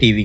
TV।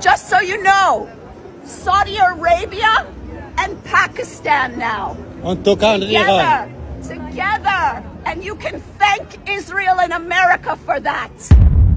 Just so you know, Saudi Arabia and Pakistan now together, and you can thank Israel and America for that.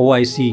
OIC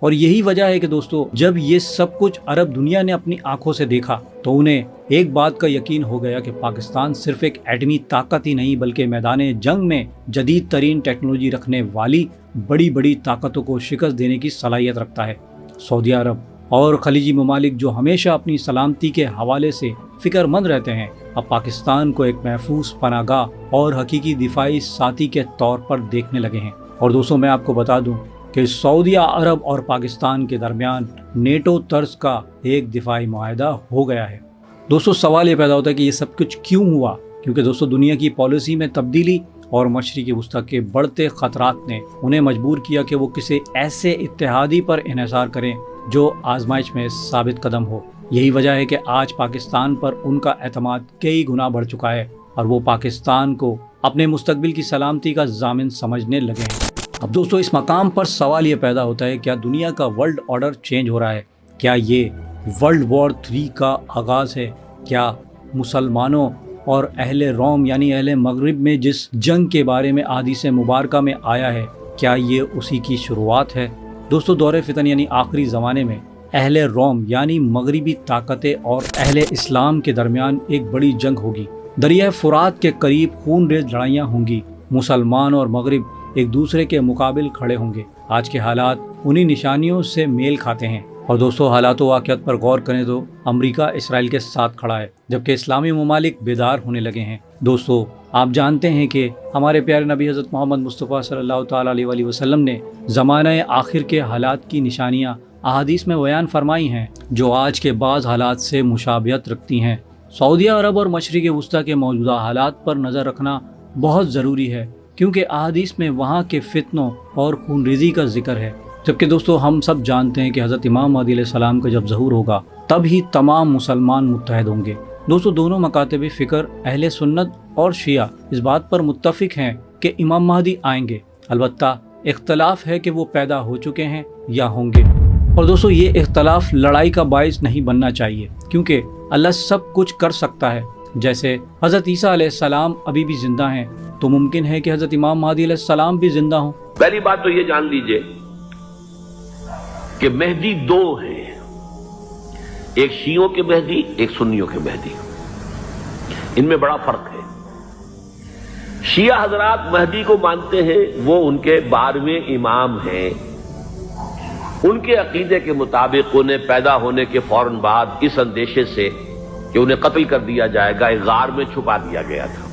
اور یہی وجہ ہے کہ دوستو جب یہ سب کچھ عرب دنیا نے اپنی آنکھوں سے دیکھا تو انہیں ایک بات کا یقین ہو گیا کہ پاکستان صرف ایک ایٹمی طاقت ہی نہیں بلکہ میدان جنگ میں جدید ترین ٹیکنالوجی رکھنے والی بڑی بڑی طاقتوں کو شکست دینے کی صلاحیت رکھتا ہے۔ سعودی عرب اور خلیجی ممالک جو ہمیشہ اپنی سلامتی کے حوالے سے فکر مند رہتے ہیں، اب پاکستان کو ایک محفوظ پناہ گاہ اور حقیقی دفاعی ساتھی کے طور پر دیکھنے لگے ہیں۔ اور دوستوں میں آپ کو بتا دوں کہ سعودی عرب اور پاکستان کے درمیان نیٹو طرز کا ایک دفاعی معاہدہ ہو گیا ہے۔ دوستو سوال یہ پیدا ہوتا ہے کہ یہ سب کچھ کیوں ہوا؟ کیونکہ دوستو دنیا کی پالیسی میں تبدیلی اور مشرقی وسطی کے بڑھتے خطرات نے انہیں مجبور کیا کہ وہ کسی ایسے اتحادی پر انحصار کریں جو آزمائش میں ثابت قدم ہو۔ یہی وجہ ہے کہ آج پاکستان پر ان کا اعتماد کئی گنا بڑھ چکا ہے اور وہ پاکستان کو اپنے مستقبل کی سلامتی کا ضامن سمجھنے لگے ہیں۔ اب دوستو اس مقام پر سوال یہ پیدا ہوتا ہے، کیا دنیا کا ورلڈ آرڈر چینج ہو رہا ہے؟ کیا یہ ورلڈ وار 3 کا آغاز ہے؟ کیا مسلمانوں اور اہل روم یعنی اہل مغرب میں جس جنگ کے بارے میں احادیث مبارکہ میں آیا ہے، کیا یہ اسی کی شروعات ہے؟ دوستو دور فتن یعنی آخری زمانے میں اہل روم یعنی مغربی طاقتیں اور اہل اسلام کے درمیان ایک بڑی جنگ ہوگی۔ دریائے فرات کے قریب خون ریز لڑائیاں ہوں گی، مسلمان اور مغرب ایک دوسرے کے مقابل کھڑے ہوں گے۔ آج کے حالات انہی نشانیوں سے میل کھاتے ہیں۔ اور دوستو حالات و واقعات پر غور کریں تو امریکہ اسرائیل کے ساتھ کھڑا ہے جبکہ اسلامی ممالک بیدار ہونے لگے ہیں۔ دوستو آپ جانتے ہیں کہ ہمارے پیارے نبی حضرت محمد مصطفیٰ صلی اللہ تعالیٰ علیہ وسلم نے زمانہ آخر کے حالات کی نشانیاں احادیث میں بیان فرمائی ہیں جو آج کے بعض حالات سے مشابہت رکھتی ہیں۔ سعودی عرب اور مشرق وسطی کے موجودہ حالات پر نظر رکھنا بہت ضروری ہے کیونکہ احادیث میں وہاں کے فتنوں اور خون ریزی کا ذکر ہے۔ جبکہ دوستو ہم سب جانتے ہیں کہ حضرت امام مہدی علیہ السلام کا جب ظہور ہوگا تب ہی تمام مسلمان متحد ہوں گے۔ دوستو دونوں مکاتب فکر اہل سنت اور شیعہ اس بات پر متفق ہیں کہ امام مہدی آئیں گے، البتہ اختلاف ہے کہ وہ پیدا ہو چکے ہیں یا ہوں گے۔ اور دوستو یہ اختلاف لڑائی کا باعث نہیں بننا چاہیے کیونکہ اللہ سب کچھ کر سکتا ہے۔ جیسے حضرت عیسیٰ علیہ السلام ابھی بھی زندہ ہیں تو ممکن ہے کہ حضرت امام مہدی علیہ السلام بھی زندہ ہوں۔ پہلی بات تو یہ جان لیجئے کہ مہدی 2 ہیں، ایک شیعوں کے مہدی، ایک سنیوں کے مہدی۔ ان میں بڑا فرق ہے۔ شیعہ حضرات مہدی کو مانتے ہیں، وہ ان کے 12ویں امام ہیں۔ ان کے عقیدے کے مطابق انہیں پیدا ہونے کے فوراً بعد اس اندیشے سے کہ انہیں قتل کر دیا جائے گا ایک غار میں چھپا دیا گیا تھا۔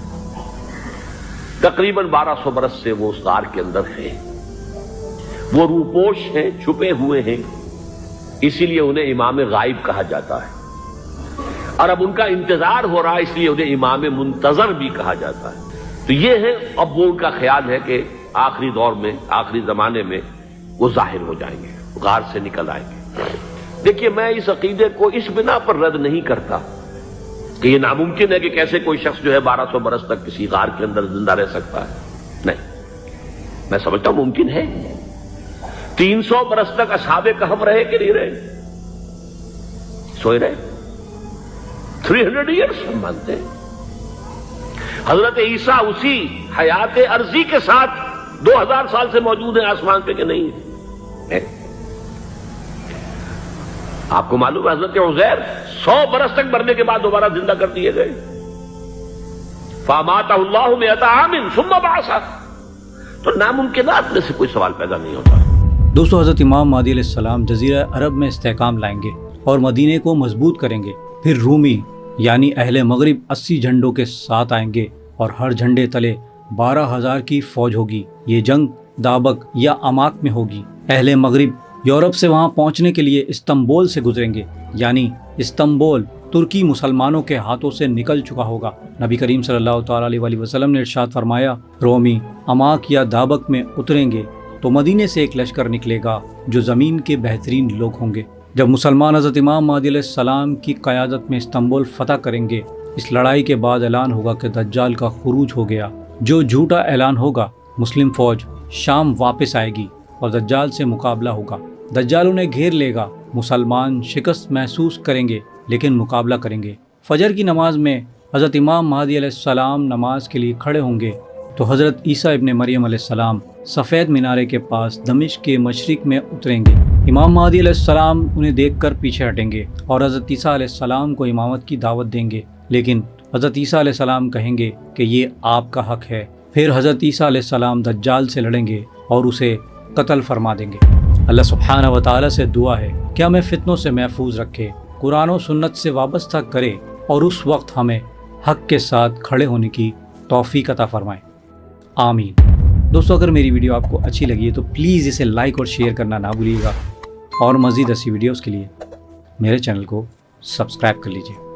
تقریباً 1200 برس سے وہ اس غار کے اندر ہیں، وہ روپوش ہیں، چھپے ہوئے ہیں، اسی لیے انہیں امام غائب کہا جاتا ہے۔ اور اب ان کا انتظار ہو رہا ہے اس لیے انہیں امام منتظر بھی کہا جاتا ہے۔ تو یہ ہے، اب وہ ان کا خیال ہے کہ آخری دور میں، آخری زمانے میں وہ ظاہر ہو جائیں گے، غار سے نکل آئیں گے۔ دیکھیے میں اس عقیدے کو اس بنا پر رد نہیں کرتا کہ یہ ناممکن ہے کہ کیسے کوئی شخص جو ہے 1200 برس تک کسی غار کے اندر زندہ رہ سکتا ہے، نہیں، میں سمجھتا ہوں ممکن ہے۔ 300 برس تک اصحاب کہف رہے کہ نہیں رہے؟ سوئے رہے۔ 300 ایئرس ہم مانتے ہیں۔ حضرت عیسیٰ اسی حیات عرضی کے ساتھ 2000 سال سے موجود ہیں آسمان پہ کہ نہیں ہے؟ آپ کو معلوم ہے حضرت عزیر 100 برس تک مرنے کے بعد دوبارہ زندہ کر دیے گئے۔ فَأَمَاتَهُ اللَّهُ مِئَةَ عَامٍ ثُمَّ بَعَثَهُ۔ تو ناممکنات میں سے کوئی سوال پیدا نہیں ہوتا۔ دوستو حضرت امام مہدی علیہ السلام جزیرہ عرب میں استحکام لائیں گے اور مدینے کو مضبوط کریں گے۔ پھر رومی یعنی اہل مغرب 80 جھنڈوں کے ساتھ آئیں گے اور ہر جھنڈے تلے 12,000 کی فوج ہوگی۔ یہ جنگ دابق یا اماک میں ہوگی۔ اہل مغرب یورپ سے وہاں پہنچنے کے لیے استنبول سے گزریں گے، یعنی استنبول ترکی مسلمانوں کے ہاتھوں سے نکل چکا ہوگا۔ نبی کریم صلی اللہ تعالیٰ علیہ وسلم نے ارشاد فرمایا، رومی اماک یا دابق میں اتریں گے تو مدینے سے ایک لشکر نکلے گا جو زمین کے بہترین لوگ ہوں گے۔ جب مسلمان حضرت امام مہدی علیہ السلام کی قیادت میں استنبول فتح کریں گے، اس لڑائی کے بعد اعلان ہوگا کہ دجال کا خروج ہو گیا۔ جو جھوٹا اعلان ہوگا، مسلم فوج شام واپس آئے گی اور دجال سے مقابلہ ہوگا۔ دجال انہیں گھیر لے گا، مسلمان شکست محسوس کریں گے لیکن مقابلہ کریں گے۔ فجر کی نماز میں حضرت امام مہدی علیہ السلام نماز کے لیے کھڑے ہوں گے تو حضرت عیسیٰ ابن مریم علیہ السلام سفید مینارے کے پاس دمشق کے مشرق میں اتریں گے، امام مہدی علیہ السلام انہیں دیکھ کر پیچھے ہٹیں گے اور حضرت عیسیٰ علیہ السلام کو امامت کی دعوت دیں گے، لیکن حضرت عیسیٰ علیہ السلام کہیں گے کہ یہ آپ کا حق ہے۔ پھر حضرت عیسیٰ علیہ السلام دجال سے لڑیں گے اور اسے قتل فرما دیں گے۔ اللہ سبحانہ و تعالیٰ سے دعا ہے کہ ہمیں فتنوں سے محفوظ رکھے، قرآن و سنت سے وابستہ کرے اور اس وقت ہمیں حق کے ساتھ کھڑے ہونے کی توفیق عطا فرمائے، آمین۔ دوستو اگر میری ویڈیو آپ کو اچھی لگی ہے تو پلیز اسے لائک اور شیئر کرنا نہ بھولیے گا، اور مزید ایسی ویڈیوز کے لیے میرے چینل کو سبسکرائب کر لیجیے۔